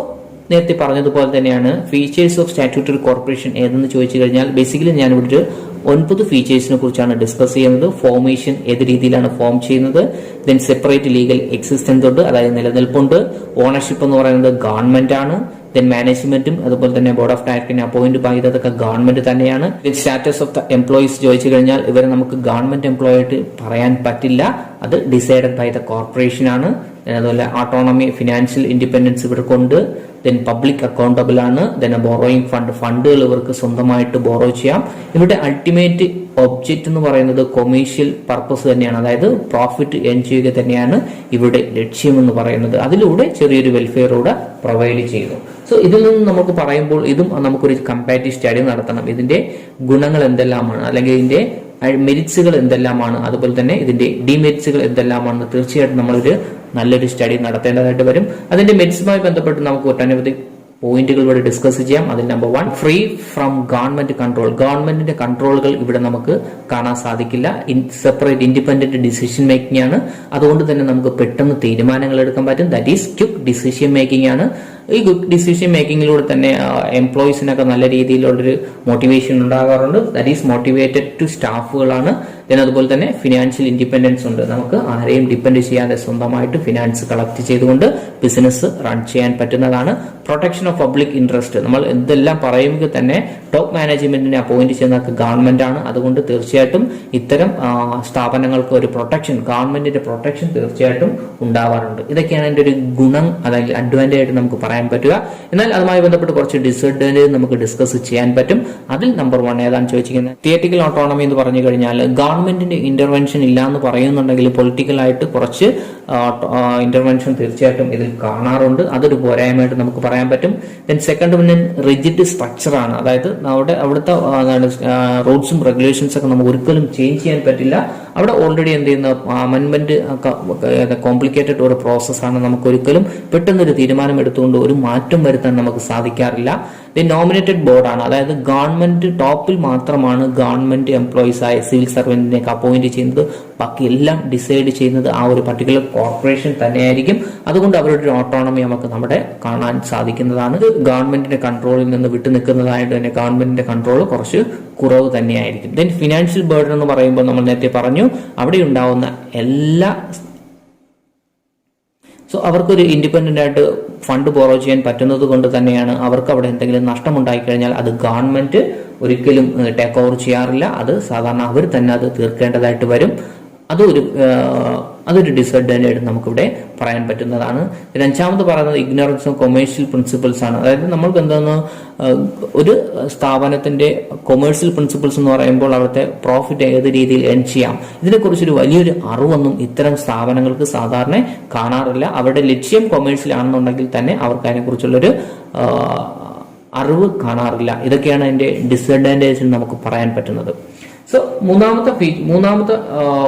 നേരത്തെ പറഞ്ഞതുപോലെ തന്നെയാണ് ഫീച്ചേഴ്സ് ഓഫ് സ്റ്റാറ്റ്യൂട്ടറി കോർപ്പറേഷൻ ഏതെന്ന് ചോദിച്ചു കഴിഞ്ഞാൽ ബേസിക്കലി ഞാൻ ഇവിടെ 9 ഫീച്ചേഴ്സിനെ കുറിച്ചാണ് ഡിസ്കസ് ചെയ്യുന്നത്. ഫോർമേഷൻ, ഏത് രീതിയിലാണ് ഫോം ചെയ്യുന്നത്, ദെൻ സെപ്പറേറ്റ് ലീഗൽ എക്സിസ്റ്റൻസ് ഉണ്ട്, അതായത് നിലനിൽപ്പുണ്ട്. ഓണർഷിപ്പ് എന്ന് പറയുന്നത് ഗവൺമെന്റ് ആണ്. ദെൻ മാനേജ്മെന്റും അതുപോലെ തന്നെ ബോർഡ് ഓഫ് ഡയറക്ടറിനെ അപ്പോയിന്റ് ചെയ്തതൊക്കെ ഗവൺമെന്റ് തന്നെയാണ്. സ്റ്റാറ്റസ് ഓഫ് ദ എംപ്ലോയീസ് ചോദിച്ചു കഴിഞ്ഞാൽ ഇവരെ നമുക്ക് ഗവൺമെന്റ് എംപ്ലോയി ആയിട്ട് പറയാൻ പറ്റില്ല, അത് ഡിസൈഡഡ് ബൈ ദ കോർപ്പറേഷൻ ആണ്. അതുപോലെ ഓട്ടോണമി, ഫിനാൻഷ്യൽ ഇൻഡിപെൻഡൻസ് ഇവർക്കുണ്ട്. ദെൻ പബ്ലിക് അക്കൗണ്ടബിൾ ആണ്. ദെൻ ബോറോയിങ് ഫണ്ടുകൾ ഇവർക്ക് സ്വന്തമായിട്ട് ബോറോ ചെയ്യാം. ഇവരുടെ അൾട്ടിമേറ്റ് ഒബ്ജക്റ്റ് എന്ന് പറയുന്നത് കൊമേഴ്ഷ്യൽ പർപ്പസ് തന്നെയാണ്, അതായത് പ്രോഫിറ്റ് ഏൺ ചെയ്യുക തന്നെയാണ് ഇവരുടെ ലക്ഷ്യം എന്ന് പറയുന്നത്. അതിലൂടെ ചെറിയൊരു വെൽഫെയറൂടെ പ്രൊവൈഡ് ചെയ്യുന്നു. സോ ഇതിൽ നിന്ന് നമുക്ക് പറയുമ്പോൾ ഇതും നമുക്കൊരു കമ്പാരിറ്റീവ് സ്റ്റഡി നടത്തണം. ഇതിന്റെ ഗുണങ്ങൾ എന്തെല്ലാമാണ് അല്ലെങ്കിൽ ഇതിന്റെ മെരിറ്റ്സുകൾ എന്തെല്ലാമാണ്, അതുപോലെ തന്നെ ഇതിന്റെ ഡിമെരിറ്റ്സുകൾ എന്തെല്ലാമാണെന്ന് തീർച്ചയായിട്ടും നമ്മളൊരു നല്ലൊരു സ്റ്റഡി നടത്തേണ്ടതായിട്ട് വരും. അതിന്റെ മെരിറ്റ്സുമായി ബന്ധപ്പെട്ട് നമുക്ക് ഒട്ടനവധി പോയിന്റുകൾ ഇവിടെ ഡിസ്കസ് ചെയ്യാം. അതിൽ number 1, free from government control. ഗവൺമെന്റിന്റെ കൺട്രോളുകൾ ഇവിടെ നമുക്ക് കാണാൻ സാധിക്കില്ല. സെപ്പറേറ്റ് ഇൻഡിപെൻഡന്റ് ഡിസിഷൻ മേക്കിംഗ് ആണ്. അതുകൊണ്ട് തന്നെ നമുക്ക് പെട്ടെന്ന് തീരുമാനങ്ങൾ എടുക്കാൻ പറ്റും. That is quick decision making ആണ്. ഈ ഗുഡ് ഡിസിഷൻ മേക്കിങ്ങിലൂടെ തന്നെ എംപ്ലോയീസിനൊക്കെ നല്ല രീതിയിലുള്ളൊരു മോട്ടിവേഷൻ ഉണ്ടാകാറുണ്ട്. ദാറ്റ് ഈസ് മോട്ടിവേറ്റഡ് ടു സ്റ്റാഫുകളാണ്. അതുപോലെ തന്നെ ഫിനാൻഷ്യൽ ഇൻഡിപെൻഡൻസ് ഉണ്ട്. നമുക്ക് ആരെയും ഡിപ്പെൻഡ് ചെയ്യാതെ സ്വന്തമായിട്ട് ഫിനാൻസ് കളക്ട് ചെയ്തുകൊണ്ട് ബിസിനസ് റൺ ചെയ്യാൻ പറ്റുന്നതാണ്. Protection of public interest. നമ്മൾ എന്തെല്ലാം പറയുമെങ്കിൽ തന്നെ ടോപ്പ് മാനേജ്മെന്റിനെ അപ്പോയിന്റ് ചെയ്യുന്നത് ഗവൺമെന്റ് ആണ്. അതുകൊണ്ട് തീർച്ചയായിട്ടും ഇത്തരം സ്ഥാപനങ്ങൾക്ക് ഒരു പ്രൊട്ടക്ഷൻ, ഗവൺമെന്റിന്റെ പ്രൊട്ടക്ഷൻ തീർച്ചയായിട്ടും ഉണ്ടാവാറുണ്ട്. ഇതൊക്കെയാണ് അതിന്റെ ഒരു ഗുണം, അല്ലെങ്കിൽ അഡ്വാൻറ്റേജ് ആയിട്ട് നമുക്ക് പറയാൻ പറ്റുക. എന്നാൽ അതുമായി ബന്ധപ്പെട്ട് കുറച്ച് ഡിസഡ്വാൻറ്റേജ് നമുക്ക് ഡിസ്കസ് ചെയ്യാൻ പറ്റും. അതിൽ നമ്പർ 1 ഏതാണ് ചോദിച്ചിരിക്കുന്നത്? തിയറ്റിക്കൽ ഓട്ടോണമി എന്ന് പറഞ്ഞു കഴിഞ്ഞാൽ ഗവൺമെന്റിന്റെ ഇന്റർവെൻഷൻ ഇല്ല എന്ന് പറയുന്നുണ്ടെങ്കിൽ പൊളിറ്റിക്കലായിട്ട് കുറച്ച് ഇന്റർവെൻഷൻ തീർച്ചയായിട്ടും ഇതിൽ കാണാറുണ്ട്. അതൊരു പോരായ്മയായിട്ട് നമുക്ക് പറയാൻ പറ്റും. ദെൻ സെക്കൻഡ് പിന്നെ റിജിഡ് സ്ട്രക്ചർ ആണ്. അതായത് അവിടുത്തെ റൂൾസും റെഗുലേഷൻസ് ഒക്കെ നമുക്ക് ഒരിക്കലും ചേഞ്ച് ചെയ്യാൻ പറ്റില്ല. അവിടെ ഓൾറെഡി എന്ത് ചെയ്യുന്ന അമെന്റ്മെന്റ് കോംപ്ലിക്കേറ്റഡ് ഒരു പ്രോസസ്സാണ്. നമുക്ക് ഒരിക്കലും പെട്ടെന്നൊരു തീരുമാനം എടുത്തുകൊണ്ട് ഒരു മാറ്റം വരുത്താൻ നമുക്ക് സാധിക്കാറില്ല. ദി നോമിനേറ്റഡ് ബോർഡാണ്. അതായത് ഗവൺമെന്റ് ടോപ്പിൽ മാത്രമാണ് ഗവൺമെന്റ് എംപ്ലോയീസ് ആയ സിവിൽ സർവന്റിനെയൊക്കെ അപ്പോയിന്റ് ചെയ്യുന്നത്. ബാക്കി എല്ലാം ഡിസൈഡ് ചെയ്യുന്നത് ആ ഒരു പർട്ടിക്കുലർ കോർപ്പറേഷൻ തന്നെയായിരിക്കും. അതുകൊണ്ട് അവരുടെ ഒരു ഓട്ടോണമി നമുക്ക് നമ്മുടെ കാണാൻ സാധിക്കുന്നതാണ്. ഗവൺമെന്റിന്റെ കൺട്രോളിൽ നിന്ന് വിട്ടു നിൽക്കുന്നതായിട്ട് തന്നെ ഗവൺമെന്റിന്റെ കൺട്രോൾ കുറച്ച് കുറവ് തന്നെയായിരിക്കും. ദെൻ ഫിനാൻഷ്യൽ ബേർഡൻ എന്ന് പറയുമ്പോൾ നമ്മൾ നേരത്തെ പറഞ്ഞു, അവിടെ ഉണ്ടാവുന്ന എല്ലാ അവർക്കൊരു ഇൻഡിപെൻഡന്റ് ആയിട്ട് ഫണ്ട് ബോറോ ചെയ്യാൻ പറ്റുന്നത് കൊണ്ട് തന്നെയാണ് അവർക്ക് അവിടെ എന്തെങ്കിലും നഷ്ടമുണ്ടായി കഴിഞ്ഞാൽ അത് ഗവൺമെന്റ് ഒരിക്കലും ടേക്ക് ഓവർ ചെയ്യാറില്ല. അത് സാധാരണ അവർ തന്നെ അത് തീർക്കേണ്ടതായിട്ട് വരും. അതൊരു ഡിസഡ്വാൻറ്റേജ് നമുക്കിവിടെ പറയാൻ പറ്റുന്നതാണ്. അഞ്ചാമത് പറയുന്നത് ഇഗ്നോറൻസ് ഓഫ് കൊമേഴ്ഷ്യൽ പ്രിൻസിപ്പിൾസ് ആണ്. അതായത് നമ്മൾക്ക് എന്താണ് ഒരു സ്ഥാപനത്തിന്റെ കൊമേഴ്ഷ്യൽ പ്രിൻസിപ്പിൾസ് എന്ന് പറയുമ്പോൾ അവിടുത്തെ പ്രോഫിറ്റ് ഏത് രീതിയിൽ ഏൺ ചെയ്യാം, ഇതിനെക്കുറിച്ചൊരു വലിയൊരു അറിവൊന്നും ഇത്തരം സ്ഥാപനങ്ങൾക്ക് സാധാരണ കാണാറില്ല. അവരുടെ ലക്ഷ്യം കൊമേഴ്ഷ്യൽ ആണെന്നുണ്ടെങ്കിൽ തന്നെ അവർക്ക് അതിനെക്കുറിച്ചുള്ളൊരു അറിവ് കാണാറില്ല. ഇതൊക്കെയാണ് അതിന്റെ ഡിസഡ്വാൻറ്റേജ് നമുക്ക് പറയാൻ പറ്റുന്നത്. മൂന്നാമത്തെ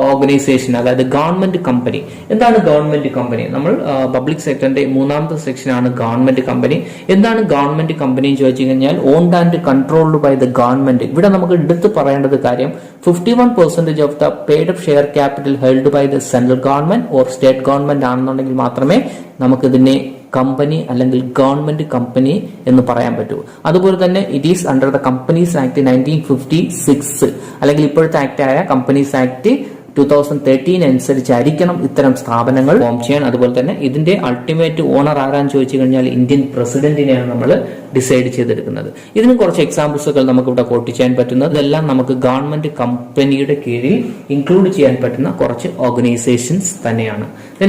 ഓർഗനൈസേഷൻ, അതായത് ഗവൺമെന്റ് കമ്പനി. എന്താണ് ഗവൺമെന്റ് കമ്പനി? നമ്മൾ പബ്ലിക് സെക്ടറിന്റെ മൂന്നാമത്തെ സെക്ഷനാണ് ഗവൺമെന്റ് കമ്പനി. എന്താണ് ഗവൺമെന്റ് കമ്പനി എന്ന് ചോദിച്ചു കഴിഞ്ഞാൽ owned and controlled by the government. ഇവിടെ നമുക്ക് എടുത്ത് പറയേണ്ടത് കാര്യം 51% of the paid up share capital held by the central government or state government ആണെന്നുണ്ടെങ്കിൽ മാത്രമേ നമുക്കിതിനെ കമ്പനി അല്ലെങ്കിൽ ഗവൺമെന്റ് കമ്പനി എന്ന് പറയാൻ പറ്റൂ. അതുപോലെ തന്നെ it is under the companies act 1956 അല്ലെങ്കിൽ ഇപ്പോഴത്തെ ആക്ട് ആയ കമ്പനീസ് ആക്ട് 2013 അനുസരിച്ചായിരിക്കണം ഇത്തരം സ്ഥാപനങ്ങൾ ഫോം ചെയ്യാൻ. അതുപോലെ തന്നെ ഇതിന്റെ അൾട്ടിമേറ്റ് ഓണർ ആരാന്ന് ചോദിച്ചു കഴിഞ്ഞാൽ ഇന്ത്യൻ പ്രസിഡന്റിനെയാണ് നമ്മൾ ഡിസൈഡ് ചെയ്തെടുക്കുന്നത്. ഇതിന് കുറച്ച് എക്സാമ്പിൾസ് ഒക്കെ നമുക്ക് ഇവിടെ കോട്ട് ചെയ്യാൻ പറ്റുന്നത് ഇതെല്ലാം നമുക്ക് ഗവൺമെന്റ് കമ്പനിയുടെ കീഴിൽ ഇൻക്ലൂഡ് ചെയ്യാൻ പറ്റുന്ന കുറച്ച് ഓർഗനൈസേഷൻസ് തന്നെയാണ്.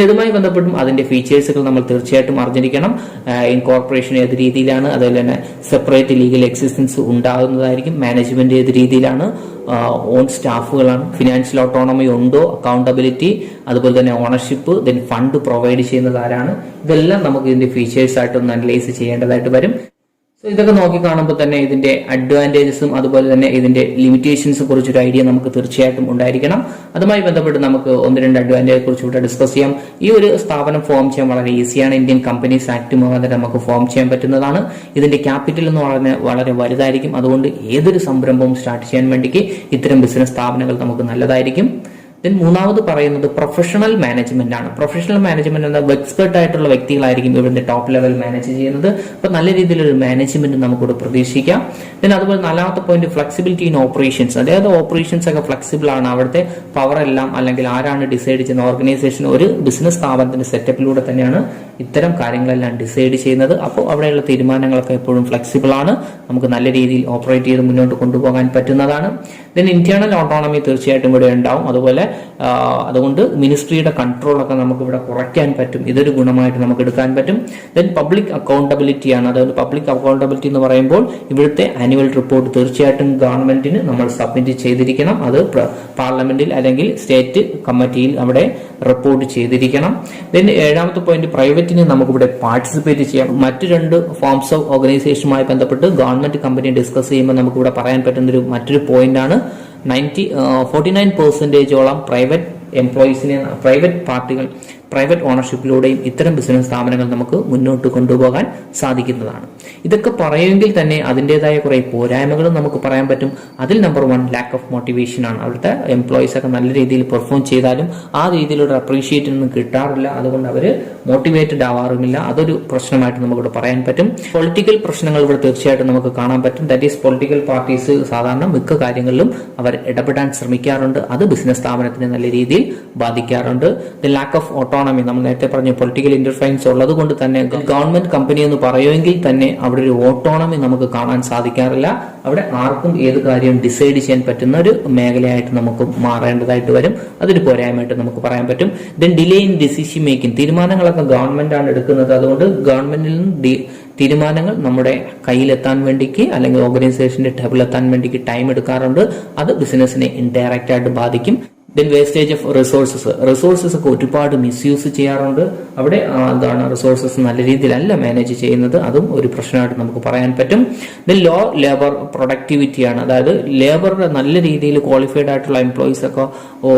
ഇതുമായി ബന്ധപ്പെട്ടും അതിന്റെ ഫീച്ചേഴ്സുകൾ നമ്മൾ തീർച്ചയായിട്ടും അറിഞ്ഞിരിക്കണം. ഇൻകോർപ്പറേഷൻ ഏത് രീതിയിലാണ്, അതുപോലെ തന്നെ സെപ്പറേറ്റ് ലീഗൽ എക്സിസ്റ്റൻസ് ഉണ്ടാകുന്നതായിരിക്കും. മാനേജ്മെന്റ് ഏത് രീതിയിലാണ്, ഓൺ സ്റ്റാഫുകളാണ്, ഫിനാൻഷ്യൽ ഓട്ടോണമി ഉണ്ടോ, അക്കൗണ്ടബിലിറ്റി, അതുപോലെ തന്നെ ഓണർഷിപ്പ്, ദെൻ ഫണ്ട് പ്രൊവൈഡ് ചെയ്യുന്നത് ആരാണ്, ഇതെല്ലാം നമുക്ക് ഇതിന്റെ ഫീച്ചേഴ്സ് ആയിട്ട് ഒന്ന് അനലൈസ് ചെയ്യേണ്ടതായിട്ട് വരും. ഇതൊക്കെ നോക്കി കാണുമ്പോൾ തന്നെ ഇതിന്റെ അഡ്വാൻറ്റേജസും അതുപോലെ തന്നെ ഇതിന്റെ ലിമിറ്റേഷൻസ് കുറിച്ചൊരു ഐഡിയ നമുക്ക് തീർച്ചയായിട്ടും ഉണ്ടായിരിക്കണം. അതുമായി ബന്ധപ്പെട്ട് നമുക്ക് 1-2 അഡ്വാൻറ്റേജ് കുറിച്ച് ഇവിടെ ഡിസ്കസ് ചെയ്യാം. ഈ ഒരു സ്ഥാപനം ഫോം ചെയ്യാൻ വളരെ ഈസിയാണ്. ഇന്ത്യൻ കമ്പനീസ് ആക്ട് മുഖാന്തരം നമുക്ക് ഫോം ചെയ്യാൻ പറ്റുന്നതാണ്. ഇതിന്റെ ക്യാപിറ്റൽ എന്ന് പറയുന്നത് വളരെ വലുതായിരിക്കും. അതുകൊണ്ട് ഏതൊരു സംരംഭവും സ്റ്റാർട്ട് ചെയ്യാൻ വേണ്ടിക്ക് ഇത്തരം ബിസിനസ് സ്ഥാപനങ്ങൾ നമുക്ക് നല്ലതായിരിക്കും. മൂന്നാമത് പറയുന്നത് പ്രൊഫഷണൽ മാനേജ്മെന്റ് ആണ്. പ്രൊഫഷണൽ മാനേജ്മെന്റ് എന്ന എക്സ്പെർട്ട് ആയിട്ടുള്ള വ്യക്തികളായിരിക്കും ഇവരുടെ ടോപ്പ് ലെവൽ മാനേജ് ചെയ്യുന്നത്. അപ്പൊ നല്ല രീതിയിലൊരു മാനേജ്മെന്റ് നമുക്കിവിടെ പ്രതീക്ഷിക്കാം. അതുപോലെ 4ാമത്തെ പോയിന്റ് ഫ്ലെക്സിബിലിറ്റി ഇൻ ഓപ്പറേഷൻസ്. അതായത് ഓപ്പറേഷൻസ് ഒക്കെ ഫ്ലെക്സിബിൾ ആണ്. അവിടുത്തെ പവർ എല്ലാം അല്ലെങ്കിൽ ആരാണ് ഡിസൈഡ് ചെയ്യുന്ന ഓർഗനൈസേഷൻ ഒരു ബിസിനസ് സ്ഥാപനത്തിന്റെ സെറ്റപ്പിലൂടെ തന്നെയാണ് ഇത്തരം കാര്യങ്ങളെല്ലാം ഡിസൈഡ് ചെയ്യുന്നത്. അപ്പോൾ അവിടെയുള്ള തീരുമാനങ്ങളൊക്കെ എപ്പോഴും ഫ്ലെക്സിബിൾ ആണ്. നമുക്ക് നല്ല രീതിയിൽ ഓപ്പറേറ്റ് ചെയ്ത് മുന്നോട്ട് കൊണ്ടുപോകാൻ പറ്റുന്നതാണ്. ഇന്റേണൽ ഓട്ടോണമി തീർച്ചയായിട്ടും ഇവിടെ ഉണ്ടാവും. അതുകൊണ്ട് മിനിസ്ട്രിയുടെ കൺട്രോളൊക്കെ നമുക്ക് ഇവിടെ കുറയ്ക്കാൻ പറ്റും. ഇതൊരു ഗുണമായിട്ട് നമുക്ക് എടുക്കാൻ പറ്റും. പബ്ലിക് അക്കൗണ്ടബിലിറ്റി ആണ്. അതായത് പബ്ലിക് അക്കൗണ്ടബിലിറ്റി എന്ന് പറയുമ്പോൾ ഇവിടുത്തെ ആനുവൽ റിപ്പോർട്ട് തീർച്ചയായിട്ടും ഗവൺമെന്റിന് നമ്മൾ സബ്മിറ്റ് ചെയ്തിരിക്കണം. അത് പാർലമെന്റിൽ അല്ലെങ്കിൽ സ്റ്റേറ്റ് കമ്മിറ്റിയിൽ അവിടെ റിപ്പോർട്ട് ചെയ്തിരിക്കണം. 7ാമത്തെ പോയിന്റ് പ്രൈവറ്റിന് നമുക്കിവിടെ പാർട്ടിസിപ്പേറ്റ് ചെയ്യാം. മറ്റു 2 ഫോംസ് ഓഫ് ഓർഗനൈസേഷനുമായി ബന്ധപ്പെട്ട് ഗവൺമെന്റ് കമ്പനി ഡിസ്കസ് ചെയ്യുമ്പോൾ നമുക്കിവിടെ പറയാൻ പറ്റുന്ന മറ്റൊരു പോയിന്റ് ആണ് 49% പ്രൈവറ്റ് എംപ്ലോയീസിനെ പ്രൈവറ്റ് പാർട്ടികൾ പ്രൈവറ്റ് ഓണർഷിപ്പിലൂടെയും ഇത്തരം ബിസിനസ് സ്ഥാപനങ്ങൾ നമുക്ക് മുന്നോട്ട് കൊണ്ടുപോകാൻ സാധിക്കുന്നതാണ്. ഇതൊക്കെ പറയുമെങ്കിൽ തന്നെ അതിൻ്റെതായ കുറെ പോരായ്മകളും നമുക്ക് പറയാൻ പറ്റും. അതിൽ നമ്പർ 1 ലാക്ക് ഓഫ് മോട്ടിവേഷൻ ആണ്. അവിടുത്തെ എംപ്ലോയീസ് ഒക്കെ നല്ല രീതിയിൽ പെർഫോം ചെയ്താലും ആ രീതിയിലുള്ള അപ്രീഷിയേറ്റ് ഒന്നും കിട്ടാറില്ല. അതുകൊണ്ട് അവർ മോട്ടിവേറ്റഡ് ആവാറുമില്ല. അതൊരു പ്രശ്നമായിട്ട് നമുക്കിവിടെ പറയാൻ പറ്റും. പൊളിറ്റിക്കൽ പ്രശ്നങ്ങൾ ഇവിടെ തീർച്ചയായിട്ടും നമുക്ക് കാണാൻ പറ്റും. ദാറ്റ് ഈസ് പൊളിറ്റിക്കൽ പാർട്ടീസ് സാധാരണ മിക്ക കാര്യങ്ങളിലും അവർ ഇടപെടാൻ ശ്രമിക്കാറുണ്ട്. അത് ബിസിനസ് സ്ഥാപനത്തിന് നല്ല രീതിയിൽ ബാധിക്കാറുണ്ട്. ദ ലാക്ക് ഓഫ് ഓട്ടോണമി, നമ്മൾ നേരത്തെ പറഞ്ഞു പൊളിറ്റിക്കൽ ഇന്റർഫറൻസ് ഉള്ളത് കൊണ്ട് തന്നെ ഗവൺമെന്റ് കമ്പനി എന്ന് പറയുമെങ്കിൽ തന്നെ അവിടെ ഒരു ഓട്ടോണമി നമുക്ക് കാണാൻ സാധിക്കാറില്ല. അവിടെ ആർക്കും ഏത് കാര്യവും ഡിസൈഡ് ചെയ്യാൻ പറ്റുന്ന ഒരു മേഖലയായിട്ട് നമുക്ക് മാറേണ്ടതായിട്ട് വരും. അതൊരു പോരായ്മയായിട്ട് നമുക്ക് പറയാൻ പറ്റും. Then delay in decision making, തീരുമാനങ്ങളൊക്കെ ഗവൺമെന്റ് ആണ് എടുക്കുന്നത്. അതുകൊണ്ട് ഗവൺമെന്റിൽ നിന്ന് തീരുമാനങ്ങൾ നമ്മുടെ കയ്യിലെത്താൻ വേണ്ടിക്ക് അല്ലെങ്കിൽ ഓർഗനൈസേഷന്റെ ടേബിളെത്താൻ വേണ്ടിക്ക് ടൈം എടുക്കാറുണ്ട്. അത് ബിസിനസിനെ ഇൻഡയറക്റ്റ് ആയിട്ട് ബാധിക്കും. ദെൻ വേസ്റ്റേജ് ഓഫ് റിസോഴ്സസ് ഒക്കെ ഒരുപാട് മിസ്യൂസ് ചെയ്യാറുണ്ട്. അവിടെ എന്താണ് റിസോഴ്സസ് നല്ല രീതിയിലല്ല മാനേജ് ചെയ്യുന്നത്. അതും ഒരു പ്രശ്നമായിട്ട് നമുക്ക് പറയാൻ പറ്റും. ദെൻ ലോ ലേബർ പ്രൊഡക്ടിവിറ്റിയാണ്. അതായത് ലേബറുടെ നല്ല രീതിയിൽ ക്വാളിഫൈഡ് ആയിട്ടുള്ള എംപ്ലോയീസ് ഒക്കെ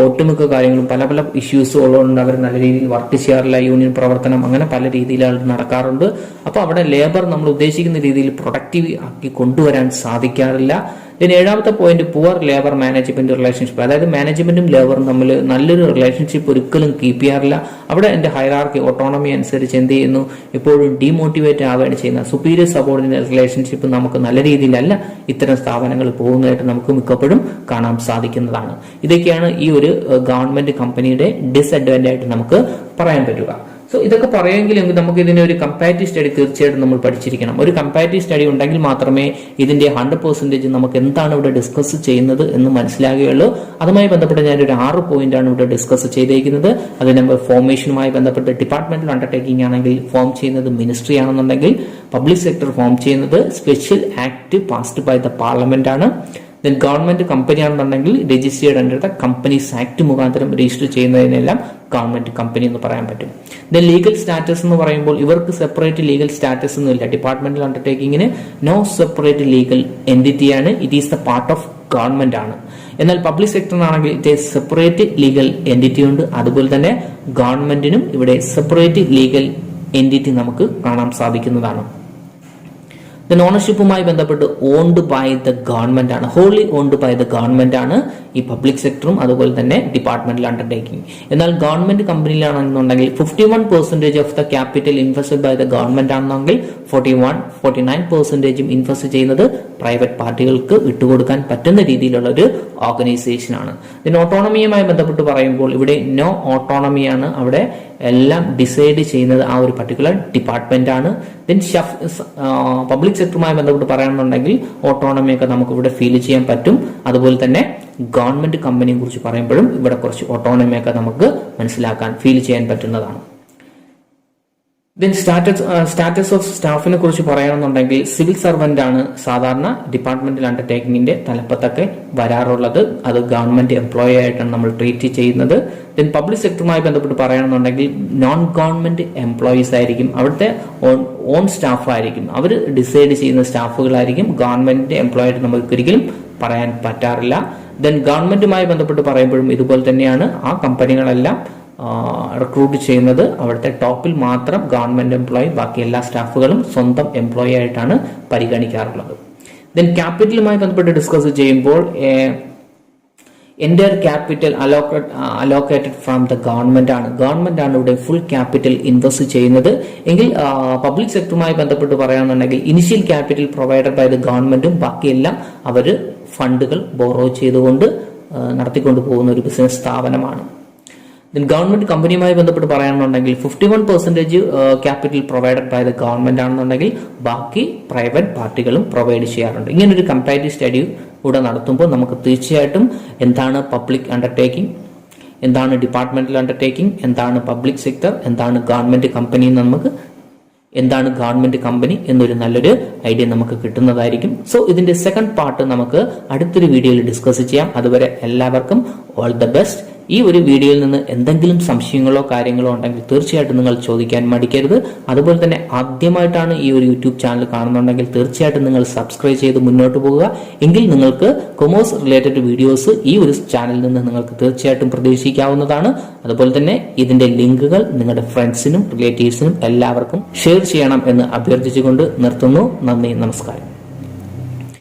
ഒട്ടുമിക്ക കാര്യങ്ങളും പല പല ഇഷ്യൂസ് ഉള്ളതുകൊണ്ട് അവർ നല്ല രീതിയിൽ വർക്ക് ചെയ്യാറില്ല. യൂണിയൻ പ്രവർത്തനം അങ്ങനെ പല രീതിയിലാണ് നടക്കാറുണ്ട്. അപ്പോൾ അവിടെ ലേബർ നമ്മൾ ഉദ്ദേശിക്കുന്ന രീതിയിൽ പ്രൊഡക്റ്റീവ് ആക്കി കൊണ്ടുവരാൻ സാധിക്കാറില്ല. ഇതിന് 7ാമത്തെ point poor labour management relationship. അതായത് മാനേജ്മെന്റും ലേബറും തമ്മിൽ നല്ലൊരു റിലേഷൻഷിപ്പ് ഒരിക്കലും കീപ്പ് ചെയ്യാറില്ല. അവിടെ എന്റെ ഹൈറാർക്കി ഓട്ടോണമി അനുസരിച്ച് എന്ത് ചെയ്യുന്നു, എപ്പോഴും ഡീമോട്ടിവേറ്റ് ആവുകയാണ് ചെയ്യുന്നത്. സുപ്പീരിയർ സബോർഡിനേറ്റ് റിലേഷൻഷിപ്പ് നമുക്ക് നല്ല രീതിയിലല്ല ഇത്തരം സ്ഥാപനങ്ങൾ പോകുന്നതായിട്ട് നമുക്ക് മിക്കപ്പോഴും കാണാൻ സാധിക്കുന്നതാണ്. ഇതൊക്കെയാണ് ഈ ഒരു ഗവൺമെന്റ് കമ്പനിയുടെ ഡിസഡ്വാൻറ്റേജ് ആയിട്ട് നമുക്ക് പറയാൻ പറ്റുക. സോ ഇതൊക്കെ പറയുമെങ്കിലും നമുക്ക് ഇതിനെ ഒരു കമ്പാരിറ്റീവ് സ്റ്റഡി തീർച്ചയായിട്ടും നമ്മൾ പഠിച്ചിരിക്കണം. ഒരു കമ്പാരിറ്റീവ് സ്റ്റഡി ഉണ്ടെങ്കിൽ മാത്രമേ ഇതിന്റെ 100% നമുക്ക് എന്താണ് ഇവിടെ ഡിസ്കസ് ചെയ്യുന്നത് എന്ന് മനസ്സിലാകുകയുള്ളൂ. അതുമായി ബന്ധപ്പെട്ട് ഞാനൊരു 6 പോയിന്റാണ് ഇവിടെ ഡിസ്കസ് ചെയ്തിരിക്കുന്നത്. അത് നമ്പർ ഫോർമേഷനുമായി ബന്ധപ്പെട്ട് ഡിപ്പാർട്ട്മെന്റൽ അണ്ടർടേക്കിംഗ് ആണെങ്കിൽ ഫോം ചെയ്യുന്നത് മിനിസ്ട്രി ആണെന്നുണ്ടെങ്കിൽ പബ്ലിക് സെക്ടർ ഫോം ചെയ്യുന്നത് special act passed by the parliament ആണ്. ദെൻ ഗവൺമെന്റ് കമ്പനി ആണെന്നുണ്ടെങ്കിൽ registered under the companies act മുഖാന്തരം രജിസ്റ്റർ ചെയ്യുന്നതിനെല്ലാം ഗവൺമെന്റ് കമ്പനി എന്ന് പറയാൻ പറ്റും. ദെൻ ലീഗൽ സ്റ്റാറ്റസ് എന്ന് പറയുമ്പോൾ ഇവർക്ക് സെപ്പറേറ്റ് ലീഗൽ സ്റ്റാറ്റസ് ഒന്നുമില്ല. ഡിപ്പാർട്ട്മെന്റൽ അണ്ടർടേക്കിങ്ങിന് നോ സെപ്പറേറ്റ് ലീഗൽ എൻറ്റിറ്റിയാണ്. It is the part of government ആണ്. എന്നാൽ പബ്ലിക് സെക്ടറിനാണെങ്കിൽ ഇത് സെപ്പറേറ്റ് ലീഗൽ എൻറ്റിറ്റി ഉണ്ട്. അതുപോലെ തന്നെ ഗവൺമെന്റിനും ഇവിടെ സെപ്പറേറ്റ് ലീഗൽ എൻറ്റിറ്റി നമുക്ക് കാണാൻ സാധിക്കുന്നതാണ്. ദെൻ ഓണർഷിപ്പുമായി ബന്ധപ്പെട്ട് ഓൺഡ് ബൈ ദ ഗവൺമെന്റ് ആണ്, wholly owned by the government ആണ് ഈ പബ്ലിക് സെക്ടറും അതുപോലെ തന്നെ ഡിപ്പാർട്ട്മെന്റൽ അണ്ടർടേക്കിംഗ്. എന്നാൽ ഗവൺമെന്റ് കമ്പനിയിലാണെന്നുണ്ടെങ്കിൽ 51% of the capital invested by the government ആണെന്നെങ്കിൽ 49% ഇൻവെസ്റ്റ് ചെയ്യുന്നത് പ്രൈവറ്റ് പാർട്ടികൾക്ക് വിട്ടുകൊടുക്കാൻ പറ്റുന്ന രീതിയിലുള്ള ഒരു ഓർഗനൈസേഷൻ ആണ്. ഇതിന് ഓട്ടോണമിയുമായി ബന്ധപ്പെട്ട് പറയുമ്പോൾ ഇവിടെ നോ ഓട്ടോണമിയാണ്. അവിടെ എല്ലാം ഡിസൈഡ് ചെയ്യുന്നത് ആ ഒരു പർട്ടിക്കുലർ ഡിപ്പാർട്ട്മെന്റ് ആണ്. ദെൻ പബ്ലിക് സെക്ടറുമായി ബന്ധപ്പെട്ട് പറയുകയാണെന്നുണ്ടെങ്കിൽ ഓട്ടോണമിയൊക്കെ നമുക്ക് ഇവിടെ ഫീൽ ചെയ്യാൻ പറ്റും. അതുപോലെ തന്നെ ഗവൺമെന്റ് കമ്പനിയെ കുറിച്ച് പറയുമ്പോഴും ഇവിടെ കുറച്ച് ഓട്ടോണമിയൊക്കെ നമുക്ക് മനസ്സിലാക്കാൻ ഫീൽ ചെയ്യാൻ പറ്റുന്നതാണ്. ദെൻ സ്റ്റാറ്റസ് ഓഫ് സ്റ്റാഫിനെ കുറിച്ച് പറയുകയാണെന്നുണ്ടെങ്കിൽ സിവിൽ സർവന്റ് ആണ് സാധാരണ ഡിപ്പാർട്ട്മെന്റൽ അണ്ടർടേക്കിങ്ങിന്റെ തലപ്പത്തൊക്കെ വരാറുള്ളത്. അത് ഗവൺമെന്റ് എംപ്ലോയി ആയിട്ടാണ് നമ്മൾ ട്രീറ്റ് ചെയ്യുന്നത്. ദെൻ പബ്ലിക് സെക്ടറുമായി ബന്ധപ്പെട്ട് പറയുകയാണെന്നുണ്ടെങ്കിൽ നോൺ ഗവൺമെന്റ് എംപ്ലോയീസ് ആയിരിക്കും. അവിടുത്തെ ഓൺ സ്റ്റാഫ് ആയിരിക്കും. അവർ ഡിസൈഡ് ചെയ്യുന്ന സ്റ്റാഫുകളായിരിക്കും. ഗവൺമെന്റിന്റെ എംപ്ലോയി ആയിട്ട് നമുക്ക് ഒരിക്കലും പറയാൻ പറ്റാറില്ല. ദെൻ ഗവൺമെന്റുമായി ബന്ധപ്പെട്ട് പറയുമ്പോഴും ഇതുപോലെ തന്നെയാണ്. ആ കമ്പനികളെല്ലാം റിക്രൂട്ട് ചെയ്യുന്നത് അവിടുത്തെ ടോപ്പിൽ മാത്രം ഗവൺമെന്റ് എംപ്ലോയി, ബാക്കി എല്ലാ സ്റ്റാഫുകളും സ്വന്തം എംപ്ലോയി ആയിട്ടാണ് പരിഗണിക്കാറുള്ളത്. ദെൻ ക്യാപിറ്റലുമായി ബന്ധപ്പെട്ട് ഡിസ്കസ് ചെയ്യുമ്പോൾ entire capital allocated from the government ആണ്. ഗവൺമെന്റ് ആണ് ഇവിടെ ഫുൾ ക്യാപിറ്റൽ ഇൻവെസ്റ്റ് ചെയ്യുന്നത്. എങ്കിൽ പബ്ലിക് സെക്ടറുമായി ബന്ധപ്പെട്ട് പറയുകയാണെന്നുണ്ടെങ്കിൽ initial capital provided by the ഗവൺമെന്റും ബാക്കിയെല്ലാം അവർ ഫണ്ടുകൾ ബോറോ ചെയ്തുകൊണ്ട് നടത്തിക്കൊണ്ടു പോകുന്ന ഒരു ബിസിനസ് സ്ഥാപനമാണ്. ഗവൺമെന്റ് കമ്പനിയുമായി ബന്ധപ്പെട്ട് പറയുകയാണെന്നുണ്ടെങ്കിൽ 51% capital provided by the government ആണെന്നുണ്ടെങ്കിൽ ബാക്കി പ്രൈവറ്റ് പാർട്ടികളും പ്രൊവൈഡ് ചെയ്യാറുണ്ട്. ഇങ്ങനൊരു കമ്പാരിറ്റീവ് സ്റ്റഡി ഇവിടെ നടത്തുമ്പോൾ നമുക്ക് തീർച്ചയായിട്ടും എന്താണ് പബ്ലിക് അണ്ടർടേക്കിംഗ്, എന്താണ് ഡിപ്പാർട്ട്മെന്റൽ അണ്ടർടേക്കിംഗ്, എന്താണ് പബ്ലിക് സെക്ടർ, എന്താണ് ഗവൺമെന്റ് കമ്പനി എന്താണ് ഗവൺമെന്റ് കമ്പനി എന്നൊരു നല്ലൊരു ഐഡിയ നമുക്ക് കിട്ടുന്നതായിരിക്കും. സോ ഇതിന്റെ സെക്കൻഡ് പാർട്ട് നമുക്ക് അടുത്തൊരു വീഡിയോയിൽ ഡിസ്കസ് ചെയ്യാം. അതുവരെ എല്ലാവർക്കും ഓൾ ദ ബെസ്റ്റ്. ഈ ഒരു വീഡിയോയിൽ നിന്ന് എന്തെങ്കിലും സംശയങ്ങളോ കാര്യങ്ങളോ ഉണ്ടെങ്കിൽ തീർച്ചയായിട്ടും നിങ്ങൾ ചോദിക്കാൻ മടിക്കരുത്. അതുപോലെ തന്നെ ആദ്യമായിട്ടാണ് ഈ ഒരു യൂട്യൂബ് ചാനൽ കാണുന്നുണ്ടെങ്കിൽ തീർച്ചയായിട്ടും നിങ്ങൾ സബ്സ്ക്രൈബ് ചെയ്ത് മുന്നോട്ട് പോകുക. എങ്കിൽ നിങ്ങൾക്ക് കൊമേഴ്സ് റിലേറ്റഡ് വീഡിയോസ് ഈ ഒരു ചാനലിൽ നിന്ന് നിങ്ങൾക്ക് തീർച്ചയായിട്ടും പ്രതീക്ഷിക്കാവുന്നതാണ്. അതുപോലെ തന്നെ ഇതിന്റെ ലിങ്കുകൾ നിങ്ങളുടെ ഫ്രണ്ട്സിനും റിലേറ്റീവ്സിനും എല്ലാവർക്കും ഷെയർ ചെയ്യണം എന്ന് അഭ്യർത്ഥിച്ചുകൊണ്ട് നിർത്തുന്നു. നന്ദി, നമസ്കാരം.